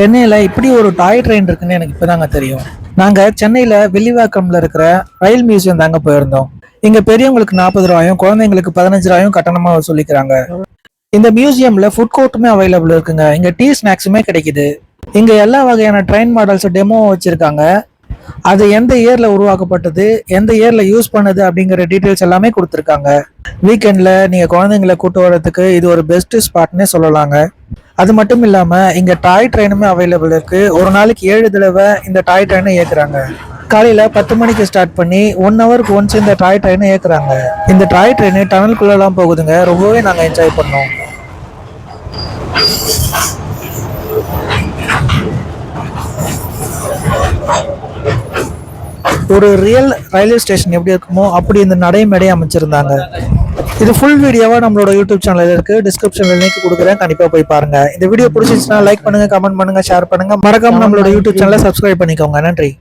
சென்னையில் இப்படி ஒரு டாய் ட்ரெயின் இருக்குன்னு எனக்கு இப்போதாங்க தெரியும். நாங்கள் சென்னையில் வில்லிவாக்கம்ல இருக்கிற ரயில் மியூசியம் தாங்க போயிருந்தோம். இங்க பெரியவங்களுக்கு 40 ரூபாயும் குழந்தைங்களுக்கு 15 ரூபாயும் கட்டணமா சொல்லிக்கிறாங்க. இந்த மியூசியம்ல ஃபுட் கோர்ட்டுமே அவைலபிள் இருக்குங்க. இங்க டீ ஸ்நாக்ஸுமே கிடைக்குது. இங்க எல்லா வகையான ட்ரெயின் மாடல்ஸ் டெமோ வச்சிருக்காங்க. அது எந்த இயர்ல உருவாக்கப்பட்டது, எந்த இயர்ல யூஸ் பண்ணது அப்படிங்கிற டீட்டெயில்ஸ் எல்லாமே கொடுத்துருக்காங்க. வீக்கெண்ட்ல நீங்க குழந்தைங்களை கூட்டு வரதுக்கு இது ஒரு பெஸ்ட் ஸ்பாட்னே சொல்லலாங்க. அது மட்டும் இல்லாம இங்க டாய் ட்ரெயினுமே அவைலபிள் இருக்கு. ஒரு நாளைக்கு 7 தடவை இந்த டாய் ட்ரெயினை இயக்குறாங்க. காலையில 10 மணிக்கு ஸ்டார்ட் பண்ணி 1 ஹவருக்கு ஒன்ஸ் இந்த டாய் ட்ரெயினை இயக்குறாங்க. இந்த டாய் ட்ரெயின் டனலுக்குள்ளெல்லாம் போகுதுங்க. ரொம்பவே நாங்கள் என்ஜாய் பண்ணோம். ஒரு ரியல் ரயில்வே ஸ்டேஷன் எப்படி இருக்குமோ அப்படி இந்த நடைமேடை அமைச்சிருந்தாங்க. இது ஃபுல் வீடியோவா நம்மளோட யூடியூப் சேனல்ல இருக்கு. டிஸ்கிரிப்ஷன்ல லிங்க் கொடுக்குறேன், கண்டிப்பா போய் பாருங்க. இந்த வீடியோ பிடிச்சிருச்சுன்னா லைக் பண்ணுங்க, கமெண்ட் பண்ணுங்க, ஷேர் பண்ணுங்க. மறக்காம நம்மளோட யூடியூப் சேனலை சப்ஸ்கிரைப் பண்ணிக்கோங்க. நன்றி.